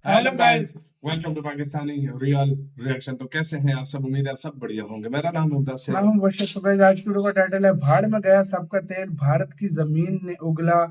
Hello guys, welcome to Pakistani real reaction. तो कैसे हैं आप सब? उम्मीद है आप सब बढ़िया होंगे। मेरा नाम मुमताज है। मैं हूं बशर। तो गाइस, आज की वीडियो का टाइटल है भाड़ में गया सबका तेल, भारत की जमीन ने उगला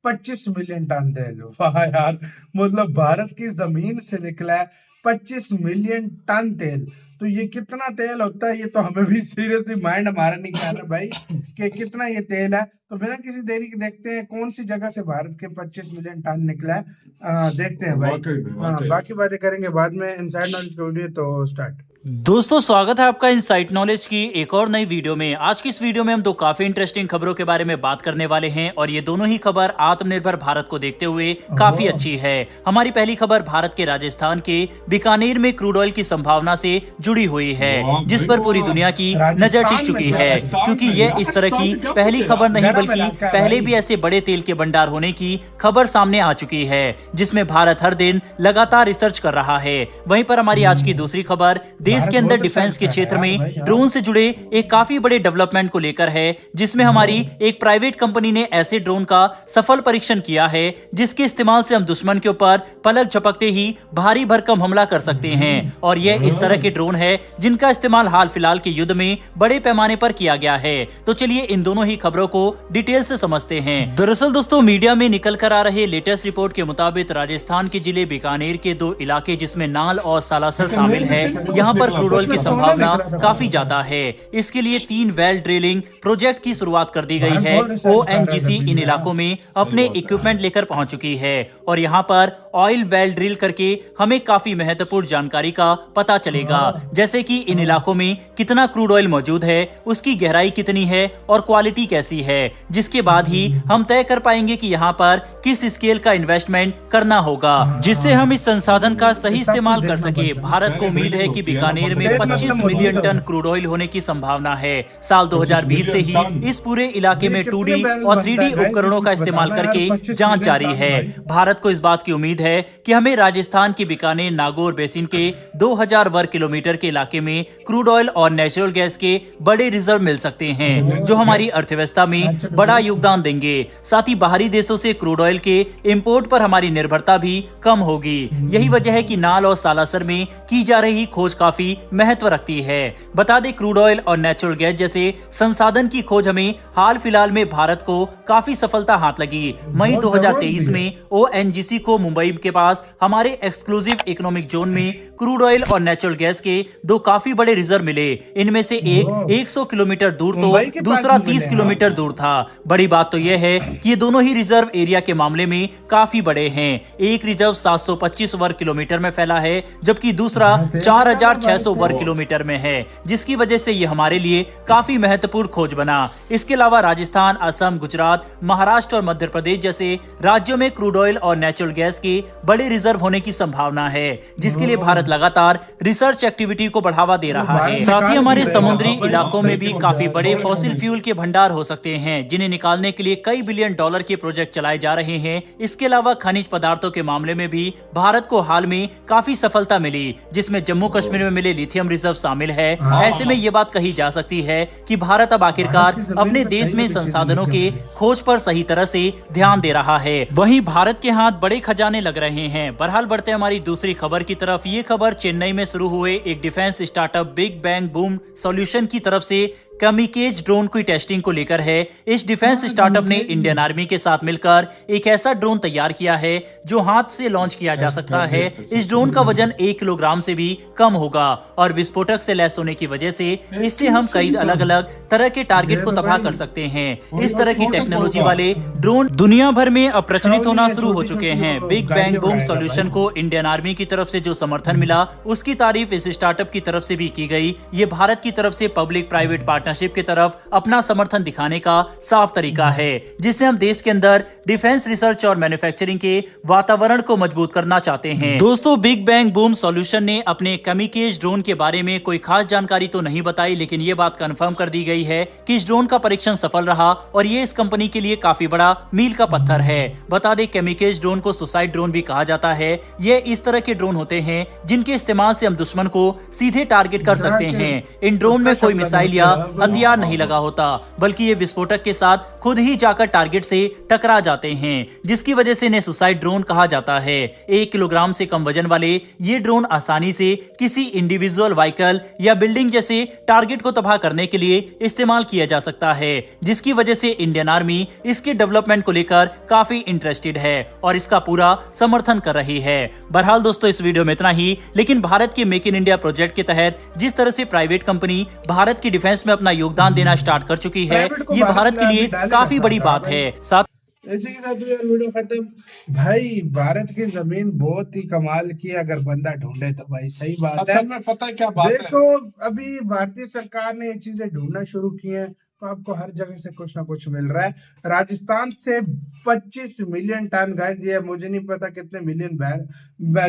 25 मिलियन टन तेल। वाह यार, मतलब भारत की जमीन से निकला है 25 मिलियन टन तेल। तो ये कितना तेल होता है, ये तो हमें भी सीरियसली माइंड हमारा नहीं कर रहा भाई कि कितना ये तेल है। तो बिना किसी देरी के देखते हैं कौन सी जगह से भारत के 25 मिलियन टन निकला है। देखते हैं भाई। वाकई में, हाँ, वाकई में। बाकी बातें करेंगे बाद में। इनसाइड नॉलेज की वीडियो तो स्टार्ट। दोस्तों, स्वागत है आपका इनसाइट नॉलेज की एक और नई वीडियो में। आज की इस वीडियो में हम दो काफी इंटरेस्टिंग खबरों के बारे में बात करने वाले हैं और ये दोनों ही खबर आत्मनिर्भर भारत को देखते हुए काफी अच्छी है। हमारी पहली खबर भारत के राजस्थान के बीकानेर में क्रूड ऑयल की संभावना से जुड़ी हुई है, जिस पर पूरी दुनिया की नजर टिक चुकी है, क्योंकि ये इस तरह की पहली खबर नहीं बल्कि पहले भी ऐसे बड़े तेल के भंडार होने की खबर सामने आ चुकी है, जिसमें भारत हर दिन लगातार रिसर्च कर रहा है। वहीं पर हमारी आज की दूसरी खबर देश के अंदर डिफेंस के क्षेत्र में ड्रोन से जुड़े एक काफी बड़े डेवलपमेंट को लेकर है, जिसमें हमारी एक प्राइवेट कंपनी ने ऐसे ड्रोन का सफल परीक्षण किया है जिसके इस्तेमाल से हम दुश्मन के ऊपर पलक झपकते ही भारी भरकम हमला कर सकते हैं। और यह इस तरह के ड्रोन है जिनका इस्तेमाल हाल फिलहाल के युद्ध में बड़े पैमाने पर किया गया है। तो चलिए इन दोनों ही खबरों को डिटेल से समझते हैं। दरअसल दोस्तों, मीडिया में निकल कर आ रहे लेटेस्ट रिपोर्ट के मुताबिक राजस्थान के जिले बीकानेर के दो इलाके जिसमें नाल और सालासर शामिल है, यहाँ पर क्रूड ऑयल की संभावना काफी ज्यादा है। इसके लिए 3 वेल ड्रिलिंग प्रोजेक्ट की शुरुआत कर दी गई है। ONGC इन इलाकों में अपने इक्विपमेंट लेकर पहुंच चुकी है और यहाँ पर ऑयल वेल ड्रिल करके हमें काफी महत्वपूर्ण जानकारी का पता चलेगा, जैसे कि इन इलाकों में कितना क्रूड ऑयल मौजूद है, उसकी गहराई कितनी है और क्वालिटी कैसी है, जिसके बाद ही हम तय कर पाएंगे कि यहाँ पर किस स्केल का इन्वेस्टमेंट करना होगा, जिससे हम इस संसाधन का सही इस्तेमाल कर सके। भारत को उम्मीद है कि बीकानेर में 25 मिलियन टन क्रूड ऑयल होने की संभावना है। साल 2020 से ही इस पूरे इलाके में 2D और 3D उपकरणों का इस्तेमाल करके जांच जारी है। भारत को इस बात की उम्मीद है कि हमें राजस्थान के बीकानेर नागौर बेसिन के 2000 वर्ग किलोमीटर के इलाके में क्रूड ऑयल और नेचुरल गैस के बड़े रिजर्व मिल सकते हैं, जो हमारी अर्थव्यवस्था में बड़ा योगदान देंगे। साथ ही बाहरी देशों से क्रूड ऑयल के इंपोर्ट पर हमारी निर्भरता भी कम होगी। यही वजह है कि नाल और सालासर में की जा रही खोज काफी महत्व रखती है। बता दें, क्रूड ऑयल और नेचुरल गैस जैसे संसाधन की खोज हमें हाल फिलहाल में भारत को काफी सफलता हाथ लगी। मई 2023 में ONGC को मुंबई के पास हमारे एक्सक्लूसिव इकोनॉमिक जोन में क्रूड ऑयल और नेचुरल गैस के 2 काफी बड़े रिजर्व मिले। इनमें से एक 100 किलोमीटर दूर तो दूसरा 30 किलोमीटर दूर था। बड़ी बात तो यह है कि ये दोनों ही रिजर्व एरिया के मामले में काफी बड़े हैं। एक रिजर्व 725 वर्ग किलोमीटर में फैला है, जबकि दूसरा 4600 वर्ग किलोमीटर में है, जिसकी वजह से ये हमारे लिए काफी महत्वपूर्ण खोज बना। इसके अलावा राजस्थान, असम, गुजरात, महाराष्ट्र और मध्य प्रदेश जैसे राज्यों में क्रूड ऑयल और नेचुरल गैस के बड़े रिजर्व होने की संभावना है, जिसके लिए भारत लगातार रिसर्च एक्टिविटी को बढ़ावा दे रहा है। साथ ही हमारे समुद्री इलाकों में भी काफी बड़े फॉसिल फ्यूल के भंडार हो सकते हैं, जिन्हें निकालने के लिए कई बिलियन डॉलर के प्रोजेक्ट चलाए जा रहे हैं। इसके अलावा खनिज पदार्थों के मामले में भी भारत को हाल में काफी सफलता मिली, जिसमें जम्मू कश्मीर में मिले लिथियम रिजर्व शामिल है। ऐसे में ये बात कही जा सकती है कि भारत अब आखिरकार अपने देश में संसाधनों के खोज पर सही तरह से ध्यान दे रहा है। वहीं भारत के हाथ बड़े खजाने लग रहे हैं। बहरहाल बढ़ते हमारी दूसरी खबर की तरफ। ये खबर चेन्नई में शुरू हुए एक defence startup big bang boom solution की तरफ से कैमिकेज ड्रोन की टेस्टिंग को लेकर है। इस डिफेंस स्टार्टअप ने इंडियन आर्मी के साथ मिलकर एक ऐसा ड्रोन तैयार किया है जो हाथ से लॉन्च किया जा सकता है। इस ड्रोन का वजन 1 किलोग्राम से भी कम होगा और विस्फोटक से लैस होने की वजह से इससे हम कई अलग अलग तरह के टारगेट को तबाह कर सकते हैं। इस तरह की टेक्नोलॉजी वाले ड्रोन दुनिया भर में अब प्रचलित होना शुरू हो चुके हैं। बिग बैंग बूम सॉल्यूशन को इंडियन आर्मी की तरफ से जो समर्थन मिला, उसकी तारीफ इस स्टार्टअप की तरफ से भी की गई। ये भारत की तरफ से पब्लिक प्राइवेट पार्टनरशिप की तरफ अपना समर्थन दिखाने का साफ तरीका है, जिससे हम देश के अंदर डिफेंस रिसर्च और मैन्युफैक्चरिंग के वातावरण को मजबूत करना चाहते हैं। दोस्तों, बिग बैंग बूम सॉल्यूशन ने अपने कैमिकेज ड्रोन के बारे में कोई खास जानकारी तो नहीं बताई, लेकिन ये बात कंफर्म कर दी गई है कि इस ड्रोन का परीक्षण सफल रहा और ये इस कंपनी के लिए काफी बड़ा मील का पत्थर है। बता दें, कैमिकेज ड्रोन को सुसाइड ड्रोन भी कहा जाता है। ये इस तरह के ड्रोन होते हैं जिनके इस्तेमाल से हम दुश्मन को सीधे टारगेट कर सकते हैं। इन ड्रोन में कोई मिसाइल या हथियार नहीं लगा होता, बल्कि ये विस्फोटक के साथ खुद ही जाकर टारगेट से टकरा जाते हैं, जिसकी वजह से इन्हें सुसाइड ड्रोन कहा जाता है। 1 किलोग्राम से कम वजन वाले ये ड्रोन आसानी से किसी इंडिविजुअल व्हीकल या बिल्डिंग जैसे टारगेट को तबाह करने के लिए इस्तेमाल किया जा सकता है, जिसकी वजह से इंडियन आर्मी इसके डेवलपमेंट को लेकर काफी इंटरेस्टेड है और इसका पूरा समर्थन कर रही है। बहरहाल दोस्तों, इस वीडियो में इतना ही। लेकिन भारत के मेक इन इंडिया प्रोजेक्ट के तहत जिस तरह से प्राइवेट कंपनी भारत की डिफेंस में अपना योगदान देना स्टार्ट कर चुकी है, ये भारत के लिए काफी बड़ी बात है। साथ इसी के साथ यार वीडियो खत्म। भाई भारत की जमीन बहुत ही कमाल की है, अगर बंदा ढूंढे तो भाई सही बात है। असल में पता है क्या बात है, देखो अभी भारतीय सरकार ने ये चीजें ढूंढना शुरू की हैं, तो आपको हर जगह से कुछ ना कुछ मिल रहा है। राजस्थान से 25 मिलियन टन गैस, ये मुझे नहीं पता कितने मिलियन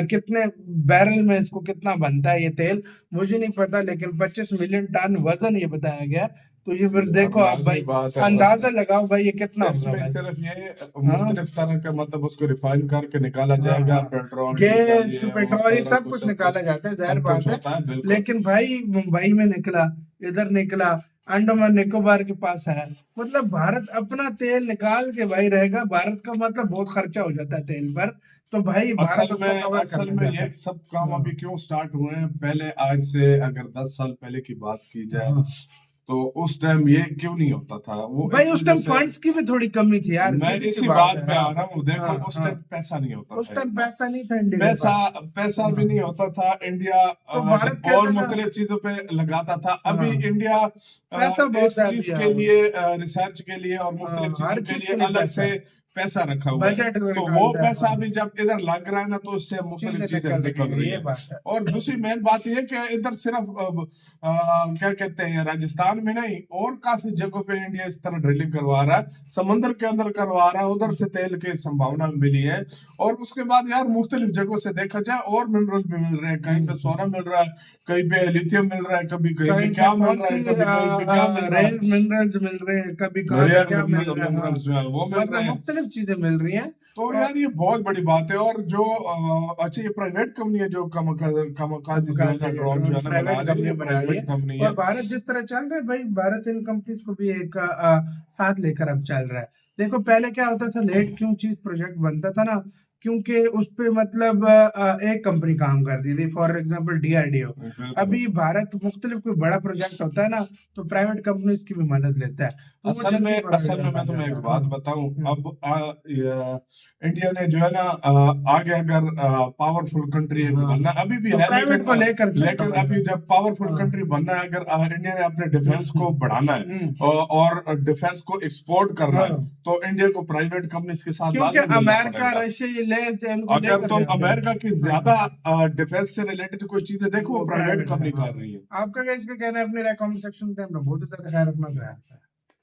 कितने बैरल में इसको कितना बनता है ये तेल, मुझे नहीं पता, लेकिन 25 मिलियन टन वजन ये बताया गया। तो ये फिर देखो आप भाई, अंदाजा लगाओ भाई ये कितना होगा। इसमें सिर्फ ये मुख्तलिफ तरह का मतलब उसको रिफाइन करके निकाला जाएगा, पेट्रोल, गैस, पेट्रोल, ये सब कुछ निकाला जाता है, जाहिर बात है। लेकिन भाई मुंबई में निकला, इधर निकला, अंडमान निकोबार के पास है, मतलब भारत अपना तेल निकाल के भाई रहेगा। भारत का मतलब बहुत खर्चा हो जाता है तेल पर, तो भाई भारत असल में ये सब काम अभी क्यों स्टार्ट हुए हैं, पहले आज से अगर 10 साल पहले की बात की जाए तो उस टाइम ये क्यों नहीं होता था। वो भाई उस टाइम फंड्स की भी थोड़ी कमी थी यार, मैं इसी बात पे आ रहा हूँ। देखो उस टाइम पैसा नहीं होता था, उस टाइम पैसा नहीं था इंडिया के पास। पैसा भी नहीं होता था। इंडिया तो भारत और मुख्तलिफ चीजों पे लगाता था। अभी इंडिया इस चीज के लिए, रिसर्च के लिए और मुख्तलिफ चीजों के लिए अलग से पैसा रखा हुआ है। तो वो पैसा अभी जब इधर लग रहा है ना, तो उससे मुख्तलिफ चीजें निकल रही है। और दूसरी मेन बात यह कि इधर सिर्फ क्या कहते हैं, राजस्थान में नहीं और काफी जगहों पे इंडिया इस तरह ड्रिलिंग करवा रहा है, समुद्र के अंदर करवा रहा है, उधर से तेल की संभावना मिली है। और उसके बाद यार मुख्तलिफ जगहों से देखा जाए और मिनरल भी मिल रहे हैं, कहीं पे सोना मिल रहा है, कहीं पे लिथियम मिल रहा है, कभी कहीं क्या मिल रहा है, कभी कहीं क्या मिल रहा है, मिनरल्स मिल रहे हैं, कभी मिनरल्स जो है वो मिल रहे हैं, चीजें मिल रही हैं। तो यार ये बहुत बड़ी बात है। और जो अच्छा, ये प्राइवेट कंपनी है जो कामाकाजी ड्रोन जो है प्राइवेट कंपनी बना रही है। और भारत जिस तरह चल रहा है भाई, भारत इन कंपनीज को भी एक साथ लेकर अब चल रहा है। देखो पहले क्या होता था, लेट क्यों चीज प्रोजेक्ट बनता था ना, क्योंकि उस पे मतलब एक कंपनी काम करती थी, फॉर एग्जांपल DRDO। अभी भारत मुख्तलिफ कोई बड़ा प्रोजेक्ट होता है ना, तो प्राइवेट कंपनीज की भी मदद लेता है। असल में मैं तुम्हें एक बात बताऊं, अब इंडिया ने जो है ना आगे अगर पावरफुल कंट्री बनना अभी भी है, लेकिन अभी जब पावरफुल कंट्री बनना है, अगर इंडिया ने अपने डिफेंस को बढ़ाना है और डिफेंस को एक्सपोर्ट करना है, तो इंडिया को प्राइवेट कंपनीज के साथ, क्योंकि अमेरिका, रशिया, अगर तुम अमेरिका की ज्यादा डिफेंस से रिलेटेड कोई चीजें देखो, वो प्राइवेट कंपनी कर रही है। आपका क्या इसका कहना है, अपने कमेंट सेक्शन में बहुत ज्यादा ख्याल रखना है।